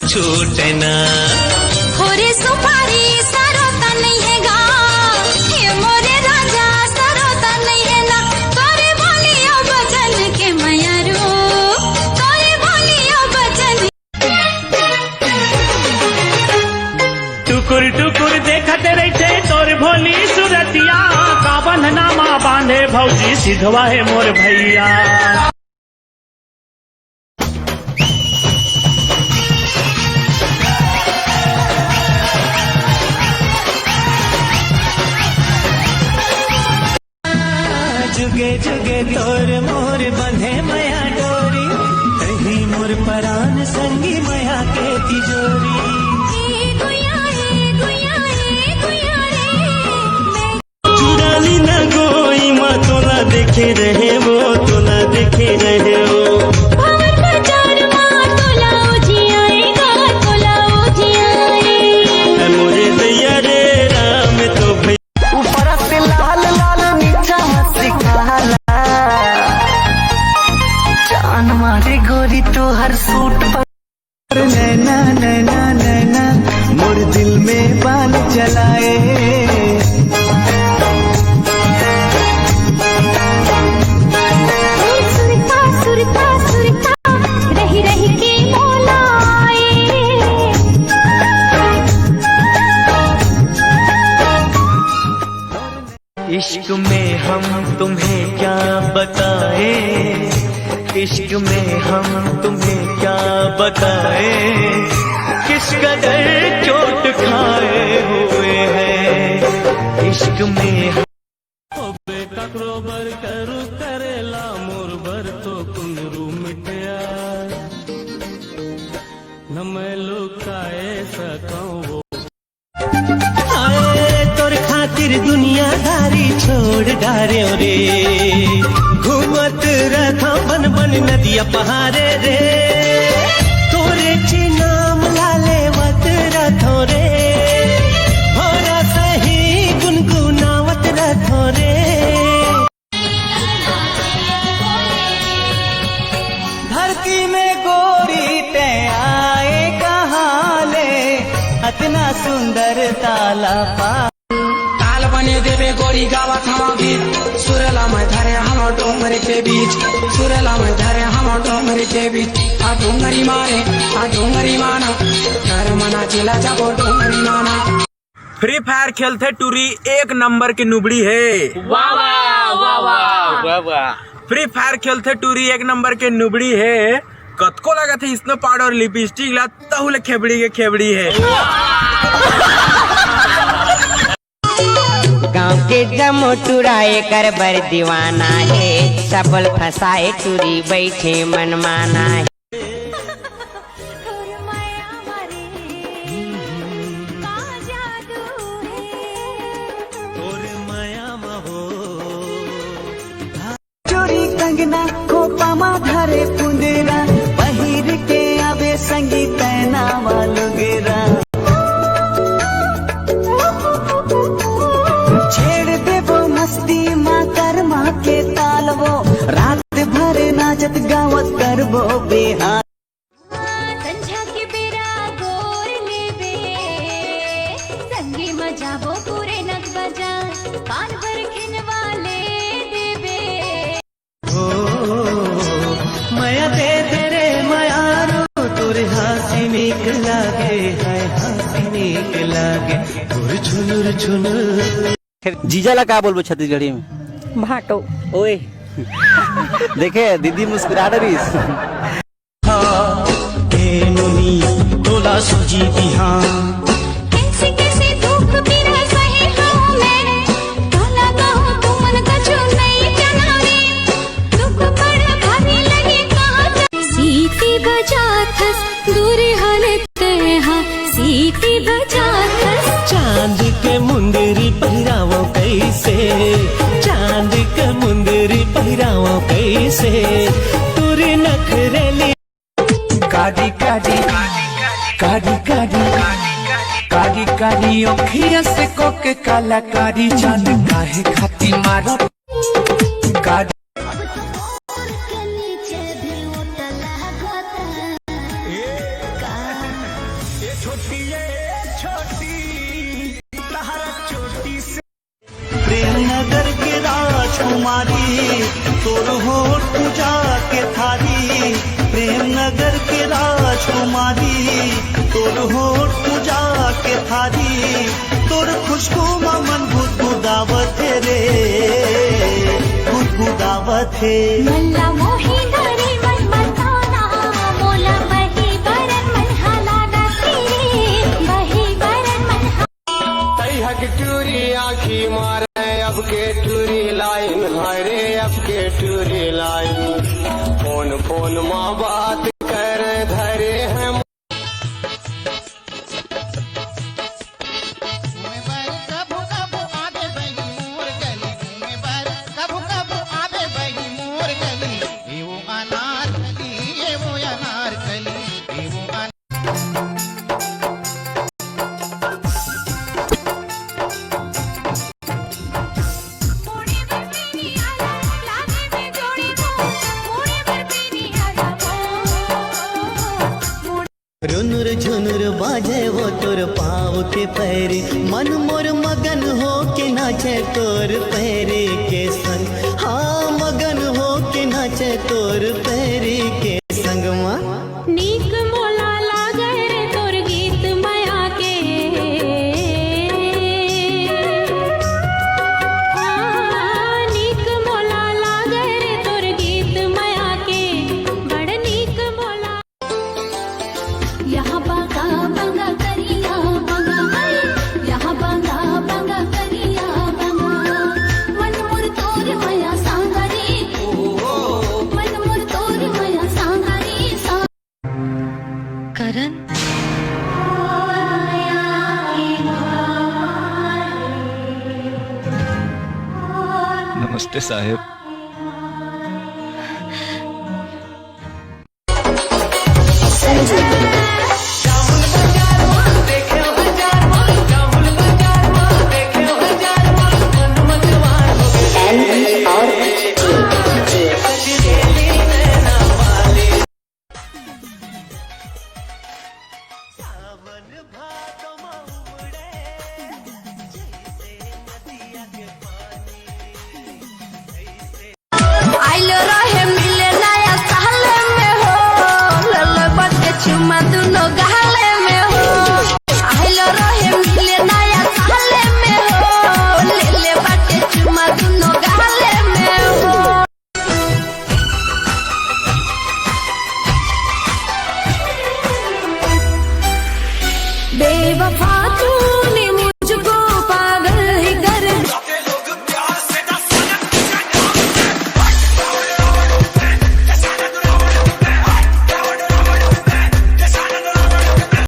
छूटे ना। होरे सुपारी सरोता नहीं है गा, ये मोरे राजा सरोता नहीं है ना। तोरे बोलियो बचन के मयारू, तोरे बोलियो बचन। टुकुर टुकुर देखते रहते तोर भोली सुरतिया, कावन नामा बांधे भौजी सिधवा है मोर भैया। जुगे जुगे तोर मोर बंधे मया डोरी, कहीं मोर परान संगी मया के तिजोरी। चुराली न गोई माँ तोला देखे रहे वो, तोला देखे रहे वो। मोरे भैया रे राम तो भैया ऊपर से लाल लाल नीचा मस्ती काला, जान मारे गोरी तो हर सूट पर। नैना नैना नैना मोर दिल में बाल जलाए, सुरता सुरता सुरता रही रही के मोलाए। इश्क में हम तुम्हें क्या बताए, इश्क में हम तुम्हें क्या बताए, किस कदर चोट खाए हुए हैं इश्क में हम। करोबर करू करेला मोर बर तो कुंदरू मिटया, न मैं लुकाए सकूं। तोर खातिर दुनियादारी छोड़ डारे रे, घूमत रथा बन बन नदिया पहाड़े रे, तोरे ची नाम लाले वत रथो रे, भोरा सही गुनगुनावत रथो रे। धरती में गोरी ते आए कहाँ ले, इतना सुंदर ताला पा। ताल बने देवे गोरी गावत हम गीत, सुरला में धरे हम डोंगर के बीच, सुरला में धरे हम डोंगर के बीच। आ डोंगरी मारे आ डोंगरी माना, घर मना चिला जाबो डोंगरी माना। फ्री फायर खेलते टूरी एक नंबर की नुबड़ी है। वाह वाह वाह वाह वाह वाह। फ्री फायर खेलते टूरी एक नंबर के नुबड़ी है। कतको लगा थे स्नो पाउडर और लिपस्टिक ला तहुले खेबड़ी के खेबड़ी है। गाँव के जमो टुराए कर बर दीवाना है, सबल फसाए टूरी बैठे मनमाना है। चोरी कंगना खोपा मा धरे पुंदेरा, पहिर के आवे संगी तैना वालो गेरा। छेड़ देवो मस्ती माँ कर माँ के तालवो, रात भर नाचत गावत करबो बिहार। संझा के बेरा गोर लेबे, संगे मजाबो पूरे नग बजा, कान भर खिनवाले देबे। माया दे तेरे मायारो, तोरे हंसी निक लागे, हाय हंसी निक लागे, तोर झुनुर झुनुर। जीजा ला क्या बोलबो छत्तीसगढ़ी में? भाटो ओए देखे दीदी मुस्कुरा रही। तोला सूजी बिहान कैसे कैसे दुख पीड़ा सहे हूँ मैं, काला कहूँ तू मन कछु नहीं जनावे, दुख बड़ा भारी लगे कहाँ जा। सीटी बजा थस दूर हलते हाँ, सीटी बजा थस। चांद के मुंदरी पहिरावो कैसे, चांद के मुंदरी पहिरावो कैसे, तुरी नखरेली। काडी काडी काडी काडी काडी काडी ओखिया से कोके कलाकारी, चांद काहे खाती मारो काडी। प्रेम नगर के राजकुमारी तोर होठ पूजा के थारी, प्रेम नगर के राजकुमारी तोर होठ पूजा के थारी, तोर खुशबू मन गुदगुदावत रे गुदगुदावत है। मल्ला मोही नारी मन मताना मोला बही बरन मन हलाना तेरे बही बरन मन तैहक टूरी आँखी मारे अब के टूरी लाइन हरे अब के टूरी लाइन फोन फोन माँ बात कर धरे हैं कभू कभू आवे बही मोर गली घूमे बर कभू कभू आवे बही मोर गली ये वो अनारकली ये वो अनारकली ये वो मोड़े पर पीनी आला लागे में जोड़ी दो मोड़े पर पीनी आला रुनुर झुनुर बाजे वो तोर पाव के पैरी, मन मोर मगन हो के नाचे तोर पैरी के संग, हाँ मगन हो के नाचे तोर पैरी के संग माँ। नीक मोला लागे रे तोर गीत माया के नीक मोला लागे रे तोर गीत माया के बड़ नीक मोला यहाँ बागा बागा करिया बागा यहाँ बागा बागा करिया बागा मन मोर तोर माया सांगरी मन मोर तोर माया सांगरी करण नमस्ते साहेब। आइलो रहे मिले नया साल में हो लल बच्चे चुमा दुनो गहले में हो आइलो रहे मिले नया साल में हो ले बच्चे चुमा दुनो गहले में हो बेवफा तूने